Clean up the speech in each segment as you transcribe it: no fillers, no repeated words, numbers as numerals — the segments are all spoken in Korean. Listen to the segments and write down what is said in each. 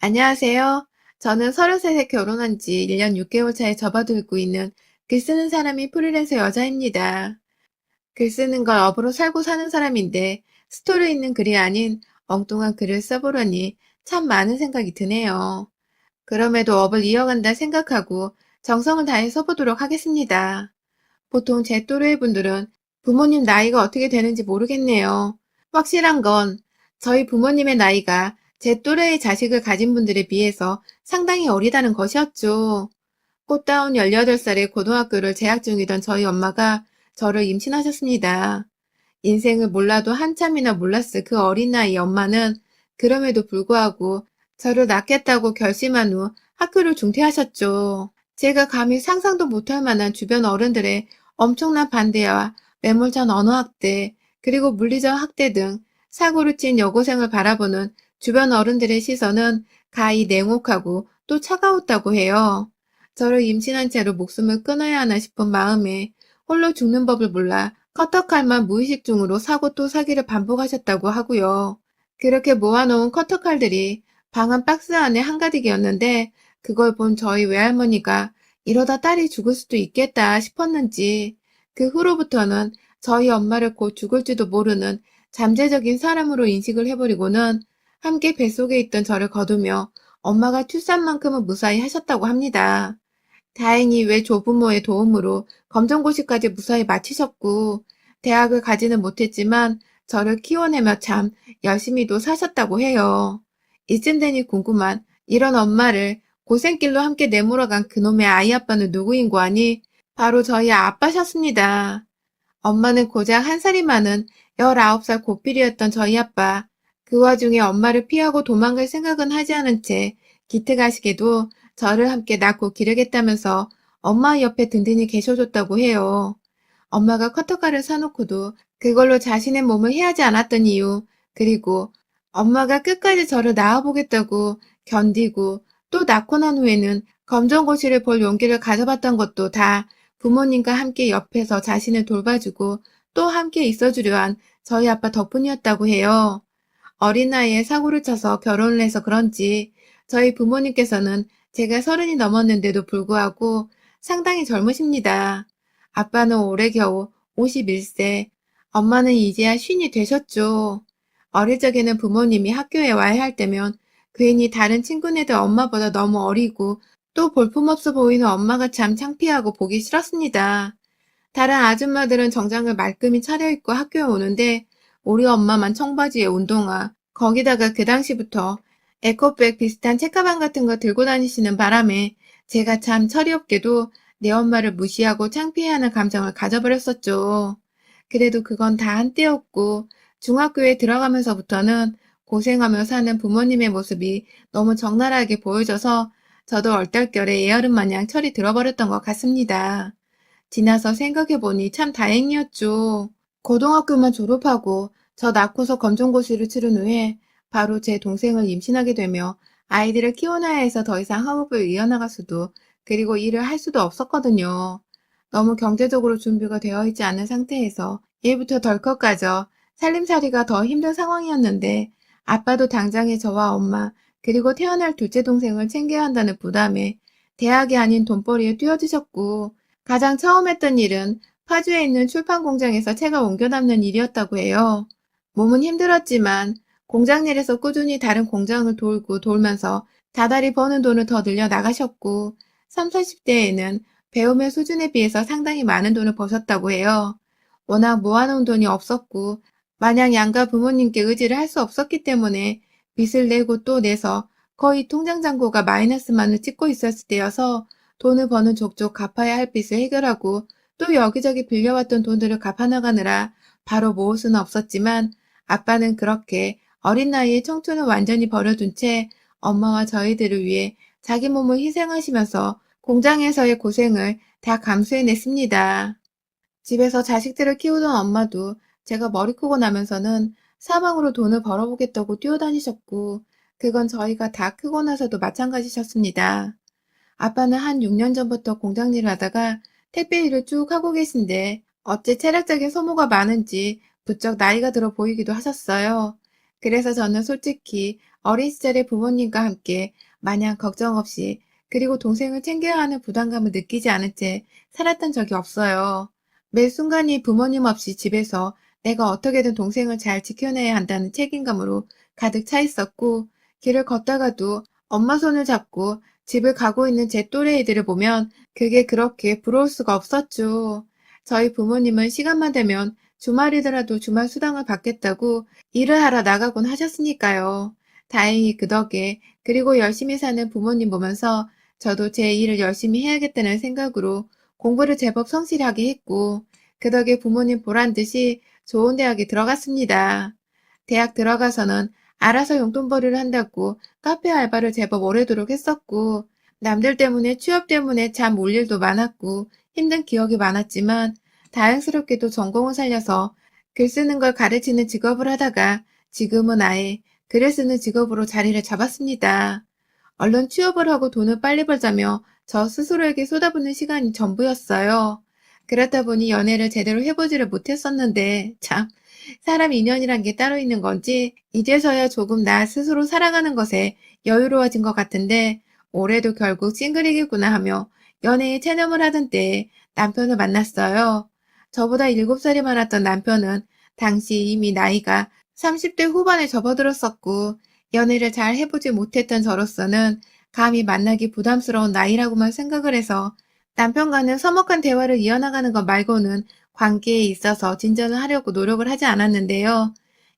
안녕하세요. 저는 33세 결혼한 지 1년 6개월 차에 접어들고 있는 글 쓰는 사람이 프리랜서 여자입니다. 글 쓰는 걸 업으로 살고 사는 사람인데 스토리 있는 글이 아닌 엉뚱한 글을 써보려니 참 많은 생각이 드네요. 그럼에도 업을 이어간다 생각하고 정성을 다해 써보도록 하겠습니다. 보통 제 또래 분들은 부모님 나이가 어떻게 되는지 모르겠네요. 확실한 건 저희 부모님의 나이가 제 또래의 자식을 가진 분들에 비해서 상당히 어리다는 것이었죠. 꽃다운 18살의 고등학교를 재학 중이던 저희 엄마가 저를 임신하셨습니다. 인생을 몰라도 한참이나 몰랐을 그 어린 나이 엄마는 그럼에도 불구하고 저를 낳겠다고 결심한 후 학교를 중퇴하셨죠. 제가 감히 상상도 못할 만한 주변 어른들의 엄청난 반대와 매몰찬 언어학대, 그리고 물리적 학대 등 사고를 친 여고생을 바라보는 주변 어른들의 시선은 가히 냉혹하고 또 차가웠다고 해요. 저를 임신한 채로 목숨을 끊어야 하나 싶은 마음에 홀로 죽는 법을 몰라 커터칼만 무의식 중으로 사고 또 사기를 반복하셨다고 하고요. 그렇게 모아놓은 커터칼들이 방 안 박스 안에 한가득이었는데 그걸 본 저희 외할머니가 이러다 딸이 죽을 수도 있겠다 싶었는지 그 후로부터는 저희 엄마를 곧 죽을지도 모르는 잠재적인 사람으로 인식을 해버리고는 함께 뱃속에 있던 저를 거두며 엄마가 출산만큼은 무사히 하셨다고 합니다. 다행히 외조부모의 도움으로 검정고시까지 무사히 마치셨고 대학을 가지는 못했지만 저를 키워내며 참 열심히도 사셨다고 해요. 이쯤 되니 궁금한 이런 엄마를 고생길로 함께 내몰아간 그놈의 아이 아빠는 누구인고 하니 바로 저희 아빠셨습니다. 엄마는 고작 한 살이 많은 19살 고필이었던 저희 아빠. 그 와중에 엄마를 피하고 도망갈 생각은 하지 않은 채 기특하시게도 저를 함께 낳고 기르겠다면서 엄마 옆에 든든히 계셔줬다고 해요. 엄마가 커터칼을 사놓고도 그걸로 자신의 몸을 해하지 않았던 이유, 그리고 엄마가 끝까지 저를 낳아보겠다고 견디고 또 낳고 난 후에는 검정고시를 볼 용기를 가져봤던 것도 다 부모님과 함께 옆에서 자신을 돌봐주고 또 함께 있어주려 한 저희 아빠 덕분이었다고 해요. 어린 나이에 사고를 쳐서 결혼을 해서 그런지 저희 부모님께서는 제가 30이 넘었는데도 불구하고 상당히 젊으십니다. 아빠는 올해 겨우 51세, 엄마는 이제야 쉰이 되셨죠. 어릴 적에는 부모님이 학교에 와야 할 때면 괜히 다른 친구네들 엄마보다 너무 어리고 또 볼품없어 보이는 엄마가 참 창피하고 보기 싫었습니다. 다른 아줌마들은 정장을 말끔히 차려입고 학교에 오는데 우리 엄마만 청바지에 운동화, 거기다가 그 당시부터 에코백 비슷한 책가방 같은 거 들고 다니시는 바람에 제가 참 철이 없게도 내 엄마를 무시하고 창피해하는 감정을 가져버렸었죠. 그래도 그건 다 한때였고 중학교에 들어가면서부터는 고생하며 사는 부모님의 모습이 너무 적나라하게 보여져서 저도 얼떨결에 애어른 마냥 철이 들어버렸던 것 같습니다. 지나서 생각해보니 참 다행이었죠. 고등학교만 졸업하고 저 낳고서 검정고시를 치른 후에 바로 제 동생을 임신하게 되며 아이들을 키워놔야 해서 더 이상 학업을 이어나갈 수도 그리고 일을 할 수도 없었거든요. 너무 경제적으로 준비가 되어 있지 않은 상태에서 일부터 덜컥 가져 살림살이가 더 힘든 상황이었는데 아빠도 당장에 저와 엄마 그리고 태어날 둘째 동생을 챙겨야 한다는 부담에 대학이 아닌 돈벌이에 뛰어드셨고 가장 처음 했던 일은 파주에 있는 출판 공장에서 책을 옮겨 담는 일이었다고 해요. 몸은 힘들었지만 공장 일에서 꾸준히 다른 공장을 돌고 돌면서 다달이 버는 돈을 더 늘려 나가셨고 3, 40대에는 배움의 수준에 비해서 상당히 많은 돈을 버셨다고 해요. 워낙 모아놓은 돈이 없었고 마냥 양가 부모님께 의지를 할 수 없었기 때문에 빚을 내고 또 내서 거의 통장 잔고가 마이너스만을 찍고 있었을 때여서 돈을 버는 족족 갚아야 할 빚을 해결하고 또 여기저기 빌려왔던 돈들을 갚아나가느라 바로 모을 수는 없었지만 아빠는 그렇게 어린 나이에 청춘을 완전히 버려둔 채 엄마와 저희들을 위해 자기 몸을 희생하시면서 공장에서의 고생을 다 감수해냈습니다. 집에서 자식들을 키우던 엄마도 제가 머리 크고 나면서는 사방으로 돈을 벌어보겠다고 뛰어다니셨고 그건 저희가 다 크고 나서도 마찬가지셨습니다. 아빠는 한 6년 전부터 공장 일을 하다가 택배 일을 쭉 하고 계신데 어째 체력적인 소모가 많은지 부쩍 나이가 들어 보이기도 하셨어요. 그래서 저는 솔직히 어린 시절에 부모님과 함께 마냥 걱정 없이 그리고 동생을 챙겨야 하는 부담감을 느끼지 않은 채 살았던 적이 없어요. 매 순간이 부모님 없이 집에서 내가 어떻게든 동생을 잘 지켜내야 한다는 책임감으로 가득 차 있었고, 길을 걷다가도 엄마 손을 잡고 집을 가고 있는 제 또래 애들을 보면 그게 그렇게 부러울 수가 없었죠. 저희 부모님은 시간만 되면 주말이더라도 주말 수당을 받겠다고 일을 하러 나가곤 하셨으니까요. 다행히 그 덕에 그리고 열심히 사는 부모님 보면서 저도 제 일을 열심히 해야겠다는 생각으로 공부를 제법 성실하게 했고, 그 덕에 부모님 보란 듯이 좋은 대학에 들어갔습니다. 대학 들어가서는 알아서 용돈벌이를 한다고 카페 알바를 제법 오래도록 했었고, 남들 때문에 취업 때문에 참 올 일도 많았고 힘든 기억이 많았지만, 다행스럽게도 전공을 살려서 글 쓰는 걸 가르치는 직업을 하다가 지금은 아예 글을 쓰는 직업으로 자리를 잡았습니다. 얼른 취업을 하고 돈을 빨리 벌자며 저 스스로에게 쏟아붓는 시간이 전부였어요. 그렇다 보니 연애를 제대로 해보지를 못했었는데, 참, 사람 인연이란 게 따로 있는 건지 이제서야 조금 나 스스로 살아가는 것에 여유로워진 것 같은데, 올해도 결국 싱글이겠구나 하며 연애에 체념을 하던 때에 남편을 만났어요. 저보다 7살이 많았던 남편은 당시 이미 나이가 30대 후반에 접어들었었고, 연애를 잘 해보지 못했던 저로서는 감히 만나기 부담스러운 나이라고만 생각을 해서 남편과는 서먹한 대화를 이어나가는 것 말고는 관계에 있어서 진전을 하려고 노력을 하지 않았는데요.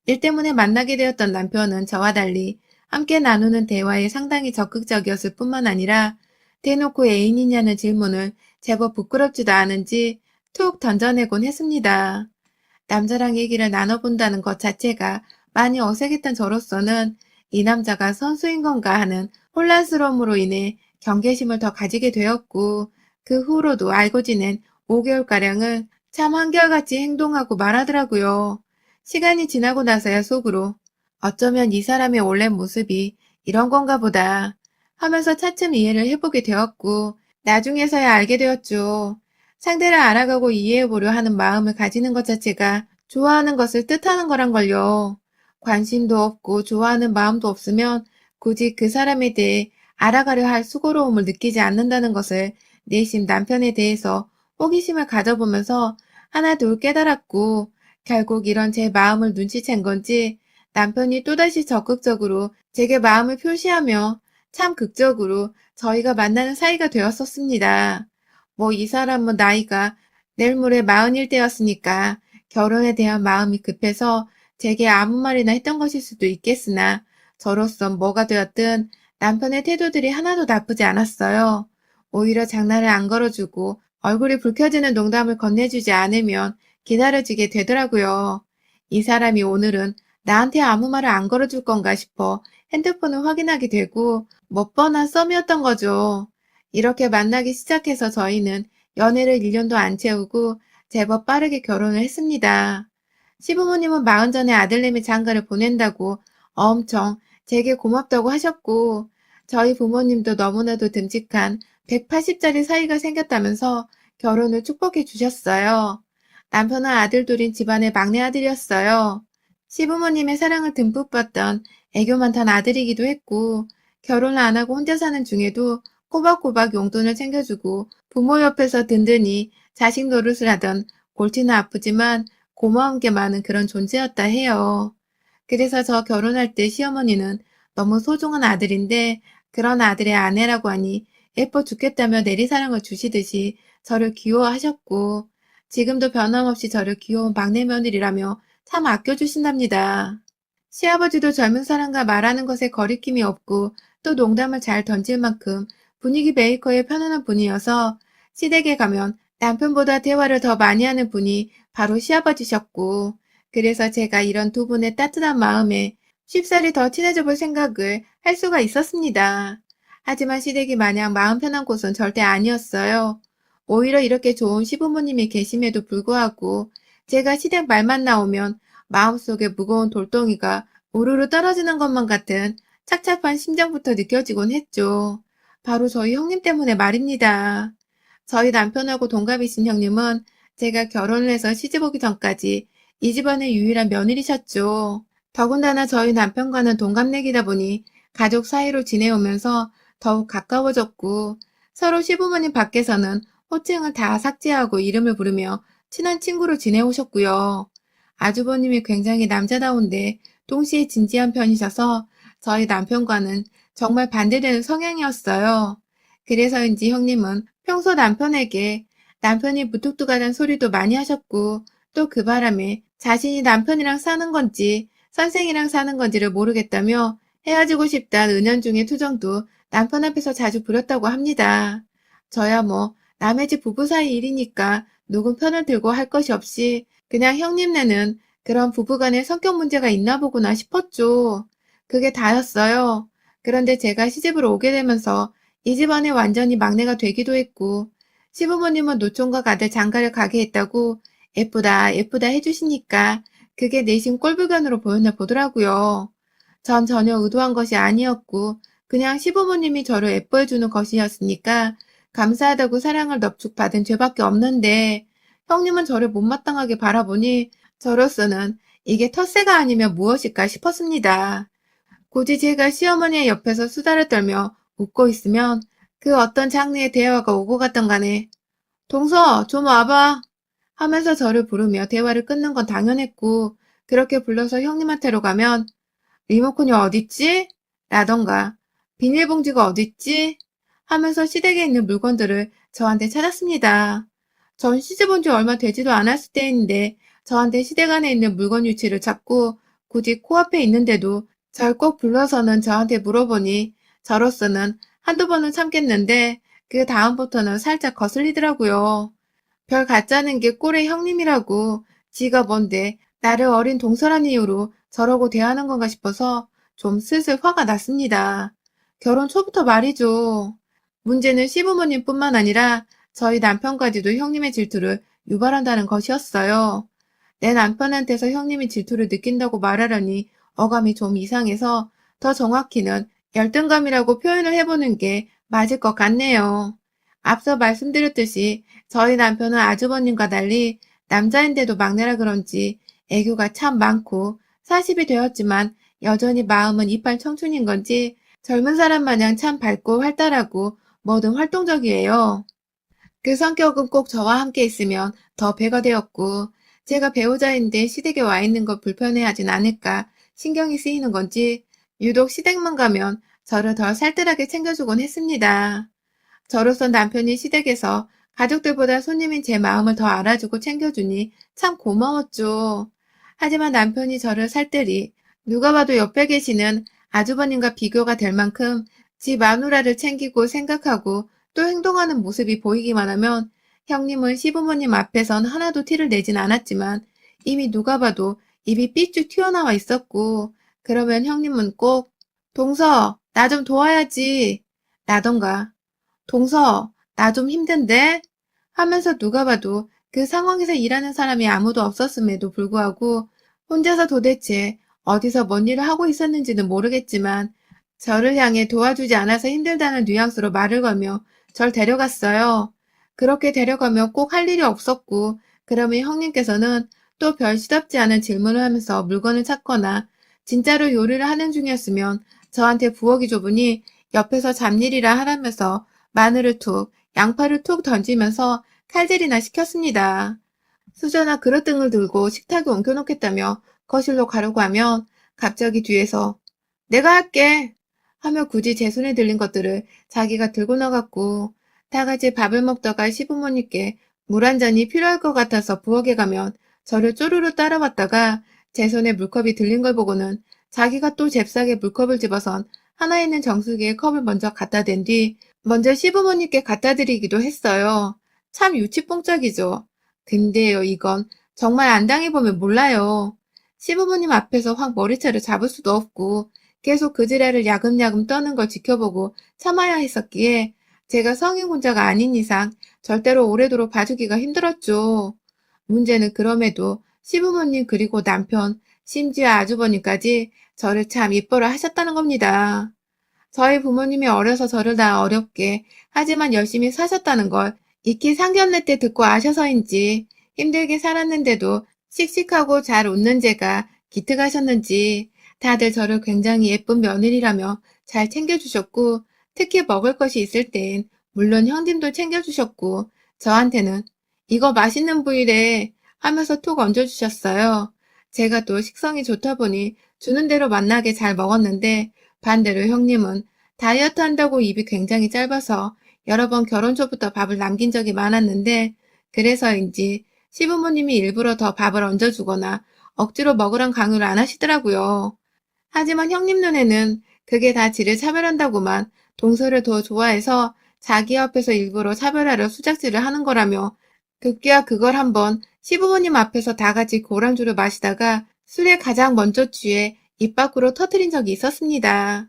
일 때문에 만나게 되었던 남편은 저와 달리 함께 나누는 대화에 상당히 적극적이었을 뿐만 아니라 대놓고 애인이냐는 질문을 제법 부끄럽지도 않은지 툭 던져내곤 했습니다. 남자랑 얘기를 나눠본다는 것 자체가 많이 어색했던 저로서는 이 남자가 선수인 건가 하는 혼란스러움으로 인해 경계심을 더 가지게 되었고, 그 후로도 알고 지낸 5개월가량은 참 한결같이 행동하고 말하더라고요. 시간이 지나고 나서야 속으로 어쩌면 이 사람의 원래 모습이 이런 건가 보다 하면서 차츰 이해를 해보게 되었고, 나중에서야 알게 되었죠. 상대를 알아가고 이해해보려 하는 마음을 가지는 것 자체가 좋아하는 것을 뜻하는 거란 걸요. 관심도 없고 좋아하는 마음도 없으면 굳이 그 사람에 대해 알아가려 할 수고로움을 느끼지 않는다는 것을 내심 남편에 대해서 호기심을 가져보면서 하나둘 깨달았고, 결국 이런 제 마음을 눈치챈 건지 남편이 또다시 적극적으로 제게 마음을 표시하며 참 극적으로 저희가 만나는 사이가 되었었습니다. 뭐 이 사람은 나이가 내일 모레 40일 때였으니까 결혼에 대한 마음이 급해서 제게 아무 말이나 했던 것일 수도 있겠으나, 저로선 뭐가 되었든 남편의 태도들이 하나도 나쁘지 않았어요. 오히려 장난을 안 걸어주고 얼굴이 붉혀지는 농담을 건네주지 않으면 기다려지게 되더라고요. 이 사람이 오늘은 나한테 아무 말을 안 걸어줄 건가 싶어 핸드폰을 확인하게 되고 못 뻔한 썸이었던 거죠. 이렇게 만나기 시작해서 저희는 연애를 1년도 안 채우고 제법 빠르게 결혼을 했습니다. 시부모님은 마흔 전에 아들내미 장가를 보낸다고 엄청 제게 고맙다고 하셨고, 저희 부모님도 너무나도 듬직한 180짜리 사이가 생겼다면서 결혼을 축복해 주셨어요. 남편은 아들 둘인 집안의 막내 아들이었어요. 시부모님의 사랑을 듬뿍 받던 애교 많던 아들이기도 했고, 결혼을 안 하고 혼자 사는 중에도 꼬박꼬박 용돈을 챙겨주고 부모 옆에서 든든히 자식 노릇을 하던 골치는 아프지만 고마운 게 많은 그런 존재였다 해요. 그래서 저 결혼할 때 시어머니는 너무 소중한 아들인데 그런 아들의 아내라고 하니 예뻐 죽겠다며 내리사랑을 주시듯이 저를 귀여워하셨고, 지금도 변함없이 저를 귀여운 막내 며느리라며 참 아껴주신답니다. 시아버지도 젊은 사람과 말하는 것에 거리낌이 없고 또 농담을 잘 던질 만큼 분위기 메이커의 편안한 분이어서 시댁에 가면 남편보다 대화를 더 많이 하는 분이 바로 시아버지셨고, 그래서 제가 이런 두 분의 따뜻한 마음에 쉽사리 더 친해져 볼 생각을 할 수가 있었습니다. 하지만 시댁이 마냥 마음 편한 곳은 절대 아니었어요. 오히려 이렇게 좋은 시부모님이 계심에도 불구하고 제가 시댁 말만 나오면 마음속에 무거운 돌덩이가 우르르 떨어지는 것만 같은 착잡한 심정부터 느껴지곤 했죠. 바로 저희 형님 때문에 말입니다. 저희 남편하고 동갑이신 형님은 제가 결혼을 해서 시집 오기 전까지 이 집안의 유일한 며느리셨죠. 더군다나 저희 남편과는 동갑내기다 보니 가족 사이로 지내오면서 더욱 가까워졌고 서로 시부모님 밖에서는 호칭을 다 삭제하고 이름을 부르며 친한 친구로 지내오셨고요. 아주버님이 굉장히 남자다운데 동시에 진지한 편이셔서 저희 남편과는 정말 반대되는 성향이었어요. 그래서인지 형님은 평소 남편에게 남편이 무뚝뚝하다는 소리도 많이 하셨고 또 그 바람에 자신이 남편이랑 사는 건지 선생이랑 사는 건지를 모르겠다며 헤어지고 싶다는 은연중의 투정도 남편 앞에서 자주 부렸다고 합니다. 저야 뭐 남의 집 부부 사이 일이니까 누군 편을 들고 할 것이 없이 그냥 형님네는 그런 부부간의 성격 문제가 있나 보구나 싶었죠. 그게 다였어요. 그런데 제가 시집을 오게 되면서 이 집안에 완전히 막내가 되기도 했고 시부모님은 노총각 아들 장가를 가게 했다고 예쁘다 예쁘다 해주시니까 그게 내심 꼴불견으로 보였나 보더라고요. 전 전혀 의도한 것이 아니었고 그냥 시부모님이 저를 예뻐해주는 것이었으니까 감사하다고 사랑을 넙죽받은 죄밖에 없는데 형님은 저를 못마땅하게 바라보니 저로서는 이게 텃세가 아니면 무엇일까 싶었습니다. 굳이 제가 시어머니의 옆에서 수다를 떨며 웃고 있으면 그 어떤 장르의 대화가 오고 갔던 간에 동서 좀 와봐 하면서 저를 부르며 대화를 끊는 건 당연했고 그렇게 불러서 형님한테로 가면 리모컨이 어딨지? 라던가 비닐봉지가 어딨지? 하면서 시댁에 있는 물건들을 저한테 찾았습니다. 전 시집온 지 얼마 되지도 않았을 때인데 저한테 시댁 안에 있는 물건 위치를 찾고 굳이 코앞에 있는데도 절 꼭 불러서는 저한테 물어보니 저로서는 한두 번은 참겠는데 그 다음부터는 살짝 거슬리더라고요. 별 가짜는 게 꼴의 형님이라고 지가 뭔데 나를 어린 동서란 이유로 저러고 대하는 건가 싶어서 좀 슬슬 화가 났습니다. 결혼 초부터 말이죠. 문제는 시부모님뿐만 아니라 저희 남편까지도 형님의 질투를 유발한다는 것이었어요. 내 남편한테서 형님이 질투를 느낀다고 말하려니 어감이 좀 이상해서 더 정확히는 열등감이라고 표현을 해보는 게 맞을 것 같네요. 앞서 말씀드렸듯이 저희 남편은 아주버님과 달리 남자인데도 막내라 그런지 애교가 참 많고 40이 되었지만 여전히 마음은 이빨 청춘인 건지 젊은 사람 마냥 참 밝고 활달하고 뭐든 활동적이에요. 그 성격은 꼭 저와 함께 있으면 더 배가 되었고 제가 배우자인데 시댁에 와 있는 걸 불편해하진 않을까 신경이 쓰이는 건지 유독 시댁만 가면 저를 더 살뜰하게 챙겨주곤 했습니다. 저로서 남편이 시댁에서 가족들보다 손님인 제 마음을 더 알아주고 챙겨주니 참 고마웠죠. 하지만 남편이 저를 살뜰히 누가 봐도 옆에 계시는 아주버님과 비교가 될 만큼 지 마누라를 챙기고 생각하고 또 행동하는 모습이 보이기만 하면 형님은 시부모님 앞에선 하나도 티를 내진 않았지만 이미 누가 봐도 입이 삐쭉 튀어나와 있었고 그러면 형님은 꼭 동서, 나 좀 도와야지 라던가 동서, 나 좀 힘든데? 하면서 누가 봐도 그 상황에서 일하는 사람이 아무도 없었음에도 불구하고 혼자서 도대체 어디서 뭔 일을 하고 있었는지는 모르겠지만 저를 향해 도와주지 않아서 힘들다는 뉘앙스로 말을 걸며 절 데려갔어요. 그렇게 데려가며 꼭 할 일이 없었고 그러면 형님께서는 또 별 시답지 않은 질문을 하면서 물건을 찾거나 진짜로 요리를 하는 중이었으면 저한테 부엌이 좁으니 옆에서 잡일이라 하라면서 마늘을 툭, 양파를 툭 던지면서 칼질이나 시켰습니다. 수저나 그릇 등을 들고 식탁에 옮겨놓겠다며 거실로 가려고 하면 갑자기 뒤에서 내가 할게 하며 굳이 제 손에 들린 것들을 자기가 들고 나갔고 다 같이 밥을 먹다가 시부모님께 물 한 잔이 필요할 것 같아서 부엌에 가면 저를 쪼르르 따라왔다가 제 손에 물컵이 들린 걸 보고는 자기가 또 잽싸게 물컵을 집어선 하나 있는 정수기에 컵을 먼저 갖다 댄 뒤 먼저 시부모님께 갖다 드리기도 했어요. 참 유치뽕짝이죠. 근데요, 이건 정말 안 당해보면 몰라요. 시부모님 앞에서 확 머리채를 잡을 수도 없고 계속 그 지랄을 야금야금 떠는 걸 지켜보고 참아야 했었기에 제가 성인군자가 아닌 이상 절대로 오래도록 봐주기가 힘들었죠. 문제는 그럼에도 시부모님 그리고 남편, 심지어 아주버님까지 저를 참 이뻐라 하셨다는 겁니다. 저희 부모님이 어려서 저를 다 어렵게 하지만 열심히 사셨다는 걸 익히 상견례 때 듣고 아셔서인지 힘들게 살았는데도 씩씩하고 잘 웃는 제가 기특하셨는지 다들 저를 굉장히 예쁜 며느리라며 잘 챙겨주셨고, 특히 먹을 것이 있을 땐 물론 형님도 챙겨주셨고, 저한테는 이거 맛있는 부위래 하면서 톡 얹어주셨어요. 제가 또 식성이 좋다 보니 주는 대로 맛나게 잘 먹었는데, 반대로 형님은 다이어트 한다고 입이 굉장히 짧아서 여러 번 결혼 초부터 밥을 남긴 적이 많았는데, 그래서인지 시부모님이 일부러 더 밥을 얹어주거나 억지로 먹으란 강요를 안 하시더라고요. 하지만 형님 눈에는 그게 다 지를 차별한다고만, 동서를 더 좋아해서 자기 앞에서 일부러 차별하려 수작질을 하는 거라며, 급기야 그걸 한번 시부모님 앞에서 다 같이 고량주를 마시다가 술에 가장 먼저 취해 입 밖으로 터뜨린 적이 있었습니다.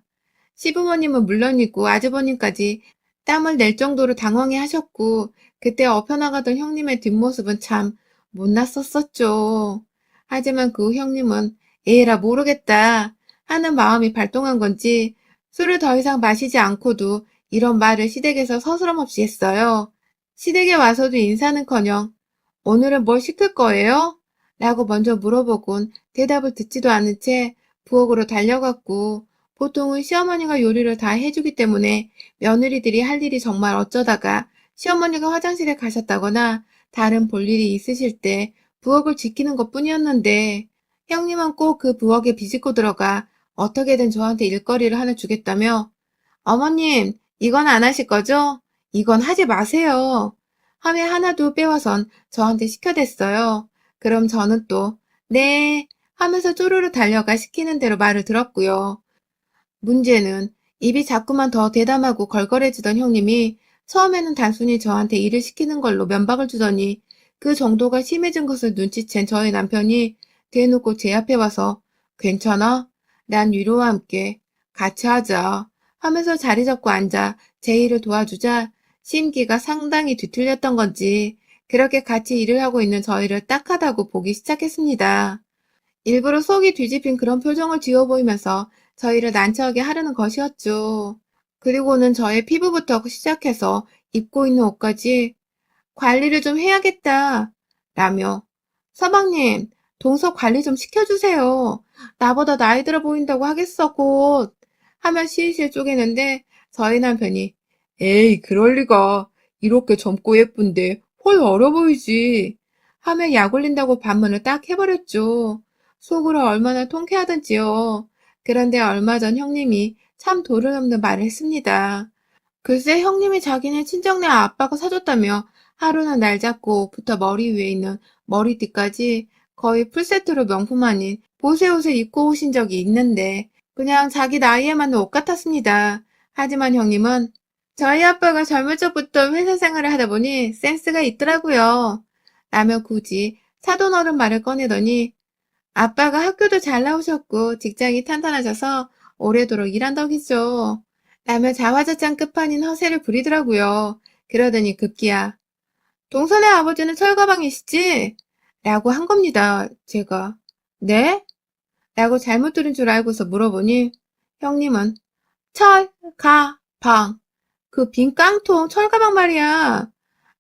시부모님은 물론이고 아주버님까지 땀을 낼 정도로 당황해 하셨고, 그때 엎혀나가던 형님의 뒷모습은 참 못났었었죠. 하지만 그 후 형님은 에라 모르겠다 하는 마음이 발동한 건지 술을 더 이상 마시지 않고도 이런 말을 시댁에서 서스럼없이 했어요. 시댁에 와서도 인사는커녕 오늘은 뭘 시킬 거예요? 라고 먼저 물어보곤 대답을 듣지도 않은 채 부엌으로 달려갔고, 보통은 시어머니가 요리를 다 해주기 때문에 며느리들이 할 일이 정말 어쩌다가 시어머니가 화장실에 가셨다거나 다른 볼일이 있으실 때 부엌을 지키는 것뿐이었는데, 형님은 꼭 그 부엌에 비집고 들어가 어떻게든 저한테 일거리를 하나 주겠다며 어머님, 이건 안 하실 거죠? 이건 하지 마세요. 하며 하나도 빼와선 저한테 시켜댔어요. 그럼 저는 또 네 하면서 쪼르르 달려가 시키는 대로 말을 들었고요. 문제는 입이 자꾸만 더 대담하고 걸걸해지던 형님이 처음에는 단순히 저한테 일을 시키는 걸로 면박을 주더니, 그 정도가 심해진 것을 눈치챈 저희 남편이 대놓고 제 앞에 와서 괜찮아? 난 위로와 함께 같이 하자 하면서 자리 잡고 앉아 제 일을 도와주자, 심기가 상당히 뒤틀렸던 건지 그렇게 같이 일을 하고 있는 저희를 딱하다고 보기 시작했습니다. 일부러 속이 뒤집힌 그런 표정을 지어 보이면서 저희를 난처하게 하려는 것이었죠. 그리고는 저의 피부부터 시작해서 입고 있는 옷까지 관리를 좀 해야겠다 라며, 서방님, 동서 관리 좀 시켜주세요. 나보다 나이 들어 보인다고 하겠어 곧 하며 실실 쪼개는데, 저희 남편이 에이 그럴 리가, 이렇게 젊고 예쁜데 훨 어려 보이지 하며 약 올린다고 반문을 딱 해버렸죠. 속으로 얼마나 통쾌하던지요. 그런데 얼마 전 형님이 참 도리없는 말을 했습니다. 글쎄 형님이 자기네 친정네 아빠가 사줬다며 하루는 날 잡고 옷부터 머리 위에 있는 머리띠까지 거의 풀세트로 명품 아닌 보세 옷을 입고 오신 적이 있는데, 그냥 자기 나이에 맞는 옷 같았습니다. 하지만 형님은 저희 아빠가 젊을 적부터 회사 생활을 하다 보니 센스가 있더라고요 라며 굳이 사돈 어른 말을 꺼내더니, 아빠가 학교도 잘 나오셨고 직장이 탄탄하셔서 오래도록 일한 덕이죠 라며 자화자찬 끝판인 허세를 부리더라고요. 그러더니 급기야 동선의 아버지는 철가방이시지? 라고 한 겁니다. 제가 네? 라고 잘못 들은 줄 알고서 물어보니 형님은 철가방, 그 빈 깡통 철가방 말이야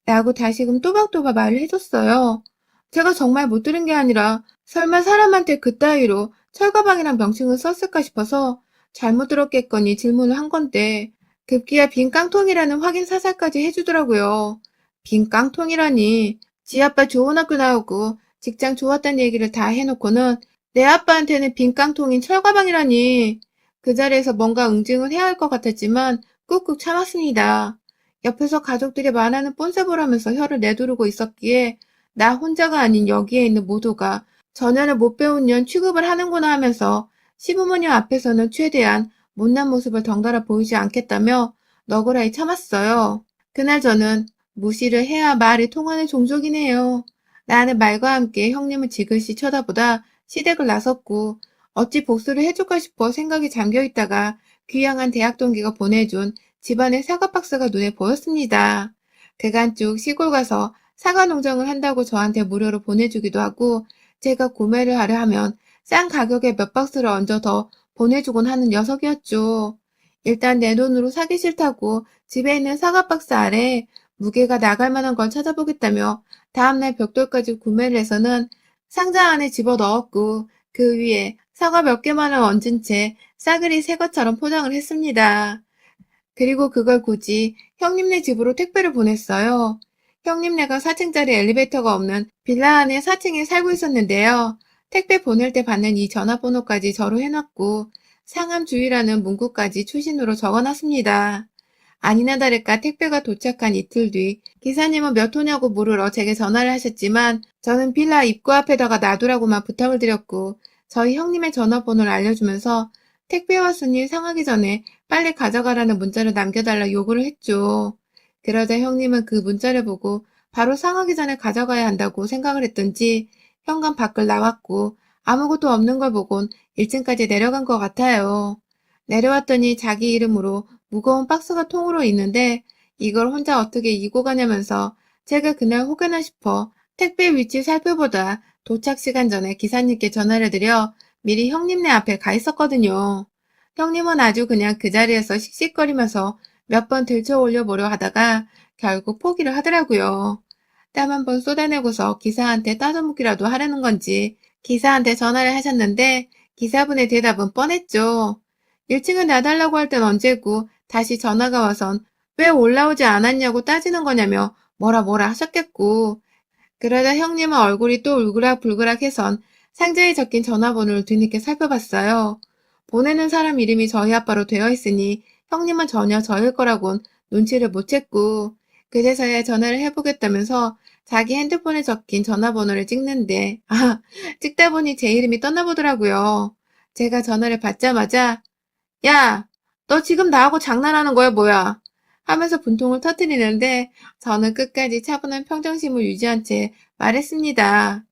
라고 다시금 또박또박 말을 해줬어요. 제가 정말 못 들은 게 아니라 설마 사람한테 그따위로 철가방이란 명칭을 썼을까 싶어서 잘못 들었겠거니 질문을 한 건데, 급기야 빈 깡통이라는 확인 사살까지 해주더라고요. 빈 깡통이라니, 지 아빠 좋은 학교 나오고 직장 좋았다는 얘기를 다 해놓고는 내 아빠한테는 빈 깡통인 철가방이라니. 그 자리에서 뭔가 응징을 해야 할 것 같았지만 꾹꾹 참았습니다. 옆에서 가족들이 말하는 뽐새보라면서 혀를 내두르고 있었기에 나 혼자가 아닌 여기에 있는 모두가 전혀를 못 배운 년 취급을 하는구나 하면서 시부모님 앞에서는 최대한 못난 모습을 덩달아 보이지 않겠다며 너그러이 참았어요. 그날 저는 무시를 해야 말이 통하는 종족이네요. 라는 말과 함께 형님을 지글시 쳐다보다 시댁을 나섰고, 어찌 복수를 해줄까 싶어 생각이 잠겨있다가 귀향한 대학 동기가 보내준 집안의 사과 박스가 눈에 보였습니다. 그간 쭉 시골 가서 사과 농장을 한다고 저한테 무료로 보내주기도 하고, 제가 구매를 하려 하면 싼 가격에 몇 박스를 얹어 더 보내주곤 하는 녀석이었죠. 일단 내 돈으로 사기 싫다고 집에 있는 사과 박스 아래 무게가 나갈 만한 걸 찾아보겠다며 다음날 벽돌까지 구매를 해서는 상자 안에 집어넣었고, 그 위에 사과 몇 개만을 얹은 채 싸그리 새 것처럼 포장을 했습니다. 그리고 그걸 굳이 형님네 집으로 택배를 보냈어요. 형님네가 4층짜리 엘리베이터가 없는 빌라 안에 4층에 살고 있었는데요. 택배 보낼 때 받는 이 전화번호까지 저로 해놨고 상암 주의라는 문구까지 추신으로 적어놨습니다. 아니나 다를까 택배가 도착한 이틀 뒤 기사님은 몇 호냐고 물으러 제게 전화를 하셨지만 저는 빌라 입구 앞에다가 놔두라고만 부탁을 드렸고 저희 형님의 전화번호를 알려주면서 택배 왔으니 상하기 전에 빨리 가져가라는 문자를 남겨달라 요구를 했죠. 그러자 형님은 그 문자를 보고 바로 상하기 전에 가져가야 한다고 생각을 했던지 현관 밖을 나왔고 아무것도 없는 걸 보곤 1층까지 내려간 것 같아요. 내려왔더니 자기 이름으로 무거운 박스가 통으로 있는데 이걸 혼자 어떻게 이고 가냐면서 제가 그날 혹여나 싶어 택배 위치 살펴보다 도착 시간 전에 기사님께 전화를 드려 미리 형님네 앞에 가 있었거든요. 형님은 아주 그냥 그 자리에서 씩씩거리면서 몇 번 들쳐 올려보려 하다가 결국 포기를 하더라고요. 땀 한 번 쏟아내고서 기사한테 따져묻기라도 하려는 건지 기사한테 전화를 하셨는데 기사분의 대답은 뻔했죠. 1층을 놔달라고 할 땐 언제고 다시 전화가 와선 왜 올라오지 않았냐고 따지는 거냐며 뭐라 하셨겠고 그러다 형님은 얼굴이 또 울그락불그락해선 상자에 적힌 전화번호를 뒤늦게 살펴봤어요. 보내는 사람 이름이 저희 아빠로 되어 있으니 형님은 전혀 저일 거라곤 눈치를 못 챘고 그제서야 전화를 해보겠다면서 자기 핸드폰에 적힌 전화번호를 찍는데 찍다 보니 제 이름이 떴나보더라고요. 제가 전화를 받자마자 야, 너 지금 나하고 장난하는 거야, 뭐야? 하면서 분통을 터뜨리는데 저는 끝까지 차분한 평정심을 유지한 채 말했습니다.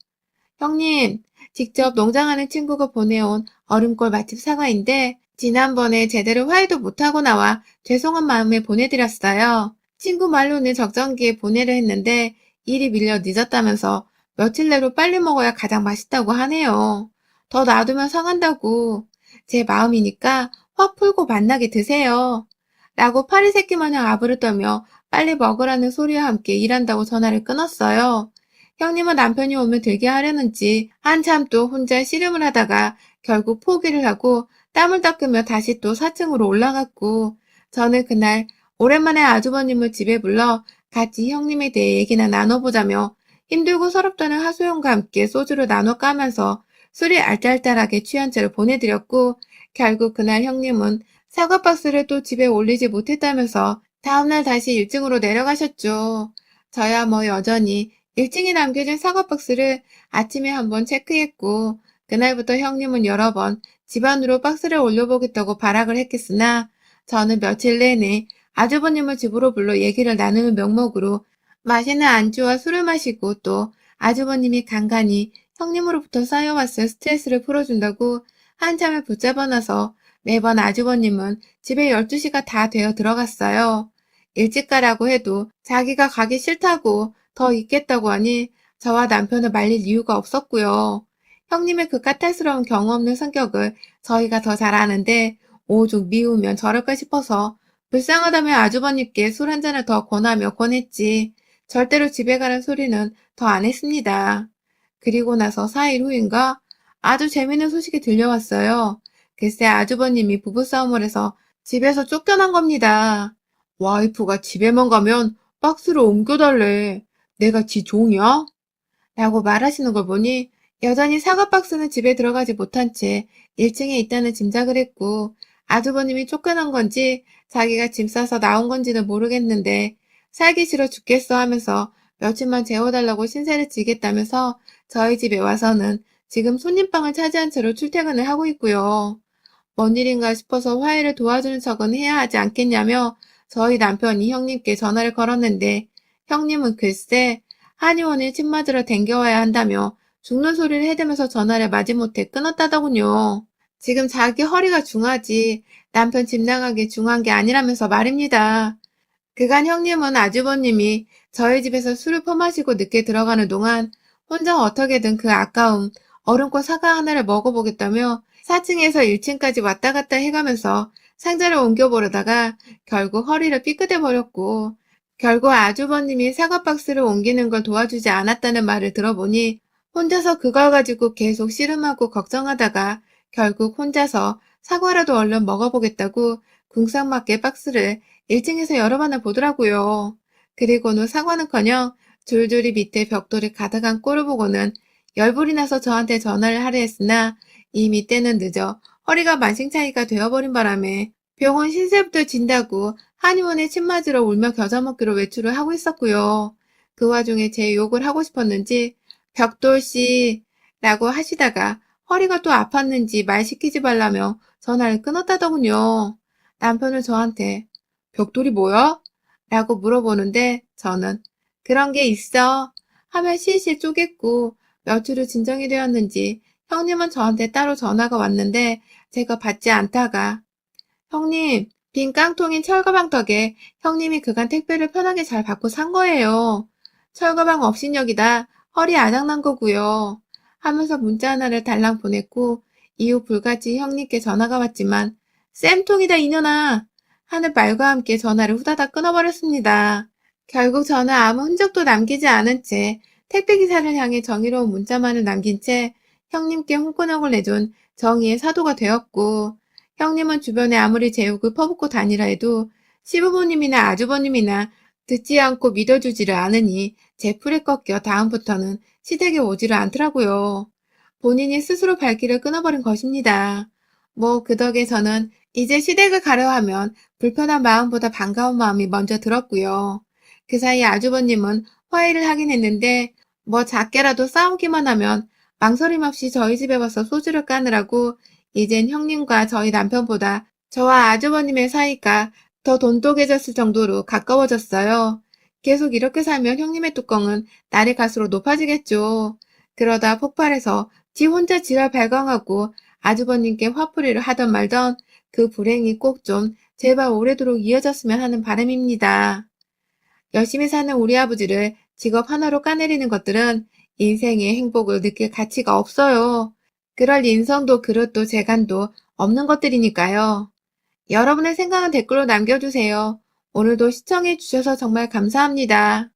형님, 직접 농장하는 친구가 보내온 얼음골 맛집 사과인데 지난번에 제대로 화해도 못하고 나와 죄송한 마음에 보내드렸어요. 친구 말로는 적정기에 보내려 했는데 일이 밀려 늦었다면서 며칠 내로 빨리 먹어야 가장 맛있다고 하네요. 더 놔두면 상한다고. 제 마음이니까 화 풀고 맛나게 드세요. 라고 파리 새끼 마냥 아부를 떨며 빨리 먹으라는 소리와 함께 일한다고 전화를 끊었어요. 형님은 남편이 오면 들게 하려는지 한참 또 혼자 씨름을 하다가 결국 포기를 하고 땀을 닦으며 다시 또 4층으로 올라갔고 저는 그날 오랜만에 아주버님을 집에 불러 같이 형님에 대해 얘기나 나눠보자며 힘들고 서럽다는 하소연과 함께 소주를 나눠 까면서 술이 알딸딸하게 취한 채로 보내드렸고 결국 그날 형님은 사과 박스를 또 집에 올리지 못했다면서 다음날 다시 1층으로 내려가셨죠. 저야 뭐 여전히 1층에 남겨진 사과 박스를 아침에 한번 체크했고 그날부터 형님은 여러 번 집안으로 박스를 올려보겠다고 발악을 했겠으나 저는 며칠 내내 아주버님을 집으로 불러 얘기를 나누는 명목으로 맛있는 안주와 술을 마시고 또 아주버님이 간간히 형님으로부터 쌓여왔을 스트레스를 풀어준다고 한참을 붙잡아 놔서 매번 아주버님은 집에 12시가 다 되어 들어갔어요. 일찍 가라고 해도 자기가 가기 싫다고 더 있겠다고 하니 저와 남편을 말릴 이유가 없었고요. 형님의 그 까탈스러운 경우 없는 성격을 저희가 더 잘 아는데 오죽 미우면 저럴까 싶어서 불쌍하다며 아주버님께 술 한 잔을 더 권하며 권했지 절대로 집에 가는 소리는 더 안 했습니다. 그리고 나서 4일 후인가 아주 재밌는 소식이 들려왔어요. 글쎄 아주버님이 부부싸움을 해서 집에서 쫓겨난 겁니다. 와이프가 집에만 가면 박스를 옮겨달래. 내가 지 종이야? 라고 말하시는 걸 보니 여전히 사과 박스는 집에 들어가지 못한 채 1층에 있다는 짐작을 했고 아주버님이 쫓겨난 건지 자기가 짐 싸서 나온 건지는 모르겠는데 살기 싫어 죽겠어 하면서 며칠만 재워달라고 신세를 지겠다면서 저희 집에 와서는 지금 손님방을 차지한 채로 출퇴근을 하고 있고요. 뭔 일인가 싶어서 화해를 도와주는 척은 해야 하지 않겠냐며 저희 남편이 형님께 전화를 걸었는데 형님은 글쎄 한의원에 침 맞으러 댕겨와야 한다며 죽는 소리를 해대면서 전화를 마지못해 끊었다더군요. 지금 자기 허리가 중하지 남편 집 나가기 중한 게 아니라면서 말입니다. 그간 형님은 아주버님이 저희 집에서 술을 퍼마시고 늦게 들어가는 동안 혼자 어떻게든 그 아까운 얼음꽃 사과 하나를 먹어보겠다며 4층에서 1층까지 왔다 갔다 해가면서 상자를 옮겨보려다가 결국 허리를 삐끗해 버렸고 결국 아주버님이 사과 박스를 옮기는 걸 도와주지 않았다는 말을 들어보니 혼자서 그걸 가지고 계속 씨름하고 걱정하다가 결국 혼자서 사과라도 얼른 먹어보겠다고 궁상맞게 박스를 1층에서 여러 번을 보더라고요. 그리고는 사과는커녕 줄줄이 밑에 벽돌이 가득한 꼴을 보고는 열불이 나서 저한테 전화를 하려 했으나 이미 때는 늦어 허리가 만신창이가 되어버린 바람에 병원 신세부터 진다고 한의원에 침 맞으러 울며 겨자 먹기로 외출을 하고 있었고요. 그 와중에 제 욕을 하고 싶었는지 벽돌씨 라고 하시다가 허리가 또 아팠는지 말 시키지 말라며 전화를 끊었다더군요. 남편은 저한테 벽돌이 뭐야? 라고 물어보는데 저는 그런 게 있어 하며 실실 쪼갰고 며칠 후 진정이 되었는지 형님은 저한테 따로 전화가 왔는데 제가 받지 않다가 형님, 빈 깡통인 철가방 덕에 형님이 그간 택배를 편하게 잘 받고 산 거예요. 철가방 없인 여기다 허리 아작난 거고요. 하면서 문자 하나를 달랑 보냈고 이후 불같이 형님께 전화가 왔지만 쌤통이다 이년아 하는 말과 함께 전화를 후다닥 끊어버렸습니다. 결국 저는 아무 흔적도 남기지 않은 채 택배기사를 향해 정의로운 문자만을 남긴 채 형님께 홍군형을 내준 정의의 사도가 되었고 형님은 주변에 아무리 제 욕을 퍼붓고 다니라 해도 시부모님이나 아주버님이나 듣지 않고 믿어주지를 않으니 제 풀에 꺾여 다음부터는 시댁에 오지를 않더라고요. 본인이 스스로 발길을 끊어버린 것입니다. 뭐 그 덕에 저는 이제 시댁을 가려 하면 불편한 마음보다 반가운 마음이 먼저 들었고요. 그 사이 아주버님은 화해를 하긴 했는데 뭐 작게라도 싸우기만 하면 망설임 없이 저희 집에 와서 소주를 까느라고 이젠 형님과 저희 남편보다 저와 아주버님의 사이가 더 돈독해졌을 정도로 가까워졌어요. 계속 이렇게 살면 형님의 뚜껑은 날이 갈수록 높아지겠죠. 그러다 폭발해서 지 혼자 지랄 발광하고 아주버님께 화풀이를 하던 말던 그 불행이 꼭 좀 제발 오래도록 이어졌으면 하는 바람입니다. 열심히 사는 우리 아버지를 직업 하나로 까내리는 것들은 인생의 행복을 느낄 가치가 없어요. 그럴 인성도 그릇도 재간도 없는 것들이니까요. 여러분의 생각은 댓글로 남겨주세요. 오늘도 시청해주셔서 정말 감사합니다.